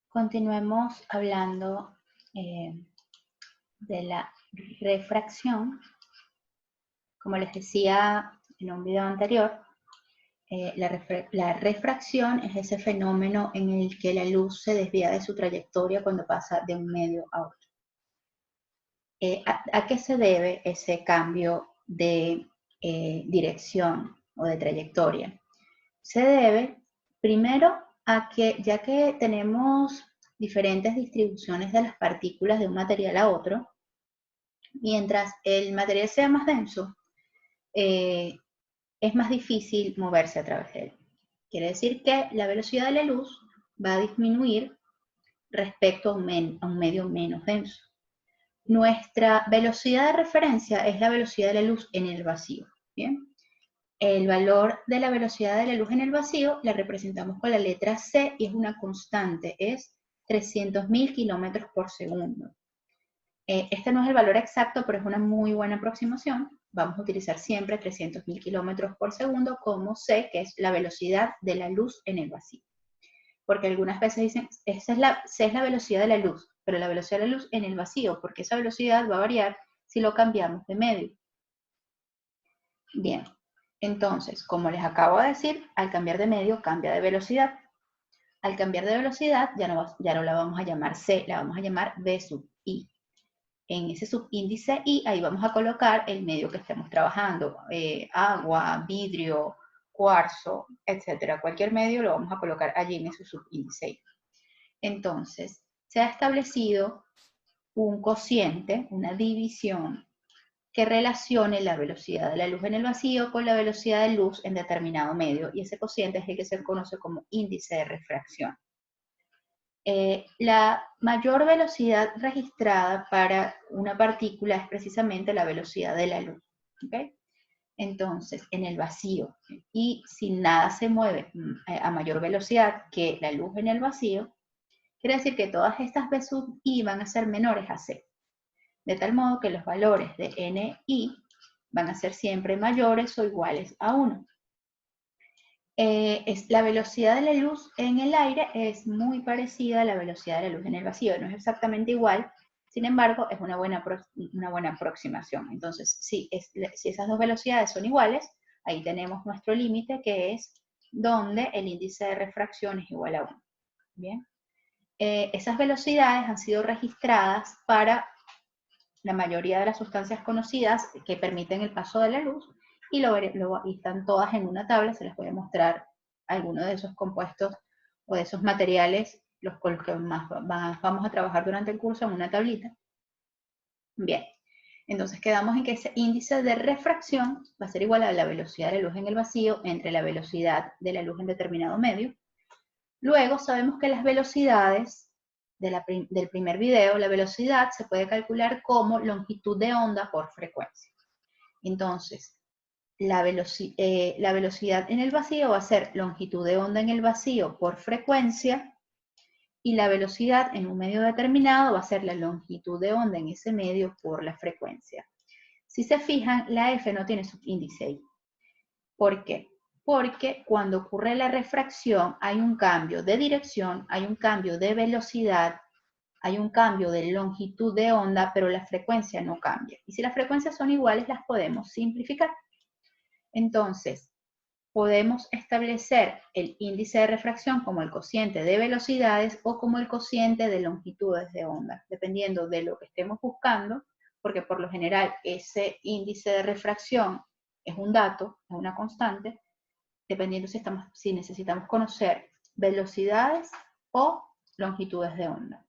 Continuemos hablando de la refracción. Como les decía en un video anterior, la refracción es ese fenómeno en el que la luz se desvía de su trayectoria cuando pasa de un medio a otro. ¿A qué se debe ese cambio de dirección o de trayectoria? Se debe primero a que, ya que tenemos diferentes distribuciones de las partículas de un material a otro, mientras el material sea más denso, es más difícil moverse a través de él. Quiere decir que la velocidad de la luz va a disminuir respecto a un medio menos denso. Nuestra velocidad de referencia es la velocidad de la luz en el vacío. ¿Bien? El valor de la velocidad de la luz en el vacío la representamos con la letra C y es una constante, es 300.000 kilómetros por segundo. Este no es el valor exacto, pero es una muy buena aproximación. Vamos a utilizar siempre 300.000 kilómetros por segundo como C, que es la velocidad de la luz en el vacío. Porque algunas veces dicen, C es la velocidad de la luz, pero la velocidad de la luz en el vacío, porque esa velocidad va a variar si lo cambiamos de medio. Bien, entonces, como les acabo de decir, al cambiar de medio cambia de velocidad. Al cambiar de velocidad ya no la vamos a llamar C, la vamos a llamar V sub I. En ese subíndice I, ahí vamos a colocar el medio que estemos trabajando, agua, vidrio, cuarzo, etcétera. Cualquier medio lo vamos a colocar allí en ese subíndice I. Entonces, se ha establecido un cociente, una división, que relacione la velocidad de la luz en el vacío con la velocidad de luz en determinado medio, y ese cociente es el que se conoce como índice de refracción. La mayor velocidad registrada para una partícula es precisamente la velocidad de la luz. ¿Okay? Entonces, en el vacío, y si nada se mueve a mayor velocidad que la luz en el vacío, quiere decir que todas estas V sub I van a ser menores a C. De tal modo que los valores de NI van a ser siempre mayores o iguales a 1. La velocidad de la luz en el aire es muy parecida a la velocidad de la luz en el vacío. No es exactamente igual, sin embargo, es una buena aproximación. Entonces, si esas dos velocidades son iguales, ahí tenemos nuestro límite, que es donde el índice de refracción es igual a 1. Bien. Esas velocidades han sido registradas para la mayoría de las sustancias conocidas que permiten el paso de la luz, y están todas en una tabla. Se les voy a mostrar algunos de esos compuestos o de esos materiales con los que más vamos a trabajar durante el curso en una tablita. Bien, entonces quedamos en que ese índice de refracción va a ser igual a la velocidad de la luz en el vacío entre la velocidad de la luz en determinado medio. Luego sabemos que las velocidades del primer video, la velocidad se puede calcular como longitud de onda por frecuencia. Entonces, la velocidad en el vacío va a ser longitud de onda en el vacío por frecuencia, y la velocidad en un medio determinado va a ser la longitud de onda en ese medio por la frecuencia. Si se fijan, la F no tiene subíndice ahí. ¿Por qué? Porque cuando ocurre la refracción hay un cambio de dirección, hay un cambio de velocidad, hay un cambio de longitud de onda, pero la frecuencia no cambia. Y si las frecuencias son iguales, las podemos simplificar. Entonces, podemos establecer el índice de refracción como el cociente de velocidades o como el cociente de longitudes de onda, dependiendo de lo que estemos buscando, porque por lo general ese índice de refracción es un dato, es una constante, dependiendo si necesitamos conocer velocidades o longitudes de onda.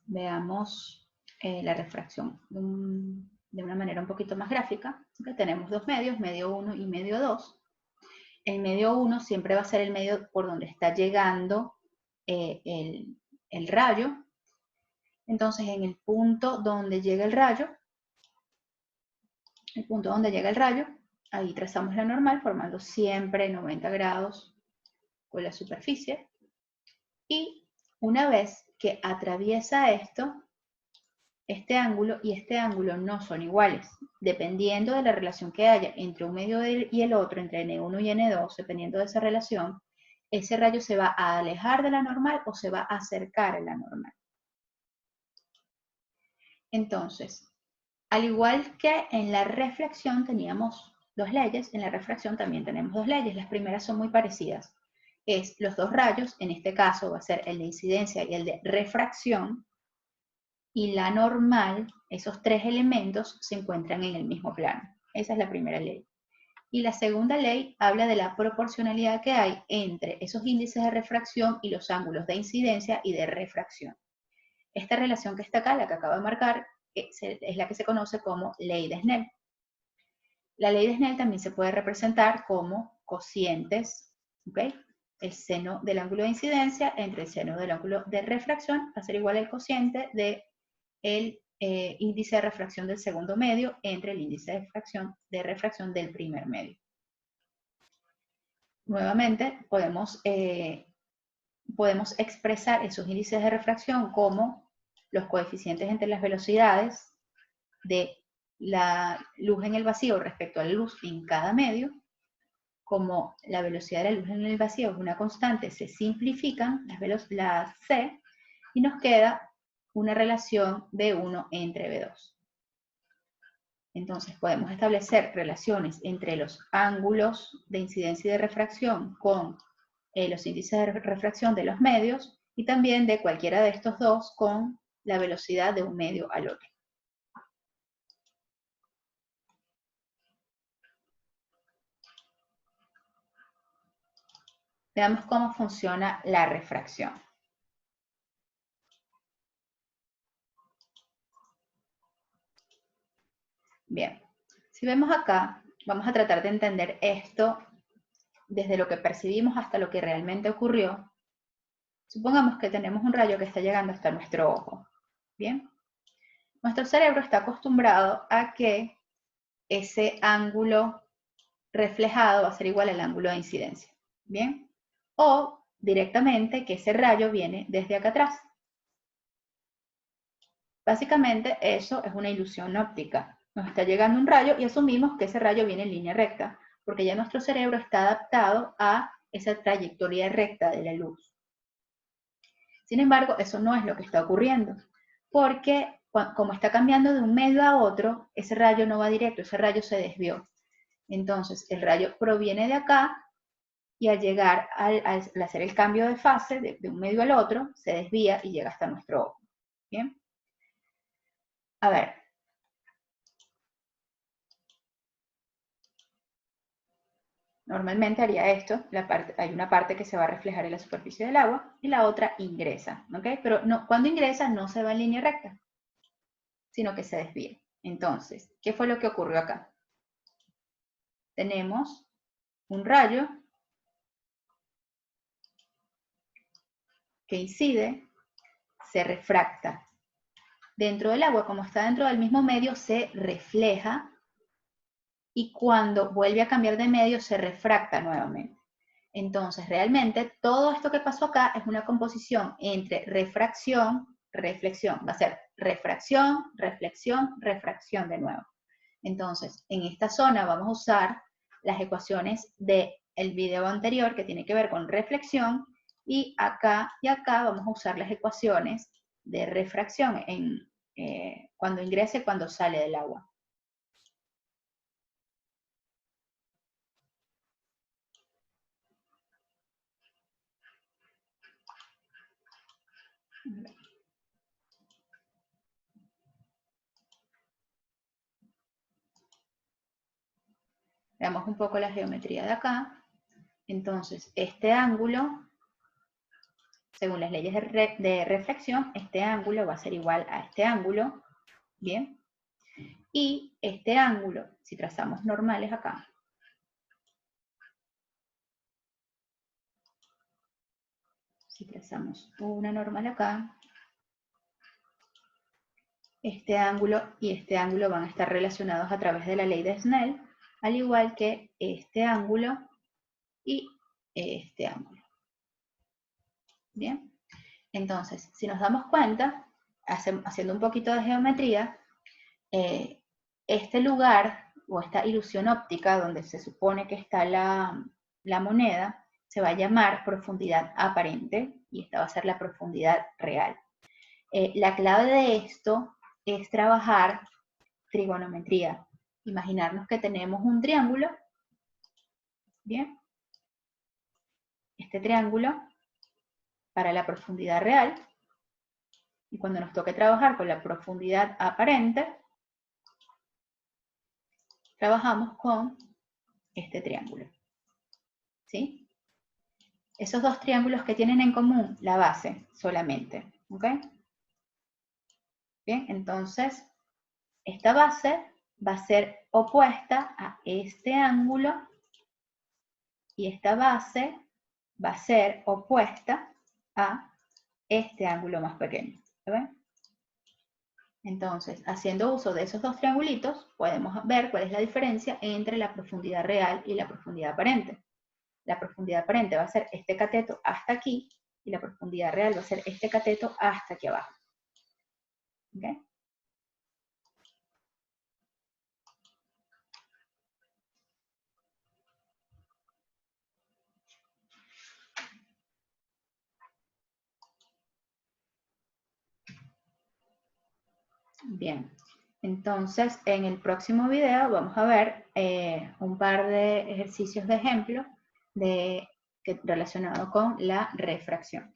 Veamos la refracción de una manera un poquito más gráfica. Okay, tenemos dos medios, medio 1 y medio 2. El medio 1 siempre va a ser el medio por donde está llegando el rayo. Entonces, en el punto donde llega el rayo, ahí trazamos la normal, formando siempre 90 grados con la superficie. Y una vez que atraviesa esto, este ángulo y este ángulo no son iguales. Dependiendo de la relación que haya entre un medio y el otro, entre N1 y N2, dependiendo de esa relación, ese rayo se va a alejar de la normal o se va a acercar a la normal. Entonces, al igual que en la reflexión teníamos dos leyes, en la refracción también tenemos dos leyes. Las primeras son muy parecidas. Es los dos rayos, en este caso va a ser el de incidencia y el de refracción, y la normal, esos tres elementos se encuentran en el mismo plano. Esa es la primera ley. Y la segunda ley habla de la proporcionalidad que hay entre esos índices de refracción y los ángulos de incidencia y de refracción. Esta relación que está acá, la que acabo de marcar, es la que se conoce como ley de Snell. La ley de Snell también se puede representar como cocientes, ¿ok? El seno del ángulo de incidencia entre el seno del ángulo de refracción va a ser igual al cociente del índice de refracción del segundo medio entre el índice de refracción del primer medio. Nuevamente, podemos expresar esos índices de refracción como los coeficientes entre las velocidades de la luz en el vacío respecto a la luz en cada medio. Como la velocidad de la luz en el vacío es una constante, se simplifican las C y nos queda una relación B1 entre B2. Entonces podemos establecer relaciones entre los ángulos de incidencia y de refracción con los índices de refracción de los medios y también de cualquiera de estos dos con la velocidad de un medio al otro. Veamos cómo funciona la refracción. Bien, si vemos acá, vamos a tratar de entender esto desde lo que percibimos hasta lo que realmente ocurrió. Supongamos que tenemos un rayo que está llegando hasta nuestro ojo. Bien, nuestro cerebro está acostumbrado a que ese ángulo reflejado va a ser igual al ángulo de incidencia. Bien, o directamente que ese rayo viene desde acá atrás. Básicamente eso es una ilusión óptica. Nos está llegando un rayo y asumimos que ese rayo viene en línea recta, porque ya nuestro cerebro está adaptado a esa trayectoria recta de la luz. Sin embargo, eso no es lo que está ocurriendo, porque como está cambiando de un medio a otro, ese rayo no va directo, ese rayo se desvió. Entonces, el rayo proviene de acá y al llegar, al hacer el cambio de fase de un medio al otro, se desvía y llega hasta nuestro ojo. ¿Bien? A ver. Normalmente haría esto, hay una parte que se va a reflejar en la superficie del agua y la otra ingresa, ¿ok? Pero no, cuando ingresa no se va en línea recta, sino que se desvía. Entonces, ¿qué fue lo que ocurrió acá? Tenemos un rayo que incide, se refracta. Dentro del agua, como está dentro del mismo medio, se refleja y cuando vuelve a cambiar de medio se refracta nuevamente. Entonces, realmente, todo esto que pasó acá es una composición entre refracción, reflexión. Va a ser refracción, reflexión, refracción de nuevo. Entonces, en esta zona vamos a usar las ecuaciones del video anterior que tiene que ver con reflexión y acá vamos a usar las ecuaciones de refracción cuando ingresa y cuando sale del agua. Veamos un poco la geometría de acá. Entonces, este ángulo, según las leyes de reflexión, este ángulo va a ser igual a este ángulo, ¿bien? Y este ángulo, si trazamos normales acá, si trazamos una normal acá, este ángulo y este ángulo van a estar relacionados a través de la ley de Snell, al igual que este ángulo y este ángulo. Bien, entonces, si nos damos cuenta, haciendo un poquito de geometría, este lugar o esta ilusión óptica donde se supone que está la moneda se va a llamar profundidad aparente y esta va a ser la profundidad real. La clave de esto es trabajar trigonometría. Imaginarnos que tenemos un triángulo, ¿bien? Este triángulo para la profundidad real, y cuando nos toque trabajar con la profundidad aparente, trabajamos con este triángulo, ¿sí? Esos dos triángulos que tienen en común la base solamente, ¿ok? Bien, entonces esta base va a ser opuesta a este ángulo y esta base va a ser opuesta a este ángulo más pequeño, ¿ven? Entonces, haciendo uso de esos dos triangulitos, podemos ver cuál es la diferencia entre la profundidad real y la profundidad aparente. La profundidad aparente va a ser este cateto hasta aquí, y la profundidad real va a ser este cateto hasta aquí abajo. ¿Okay? Bien, entonces en el próximo video vamos a ver un par de ejercicios de ejemplo relacionado con la refracción.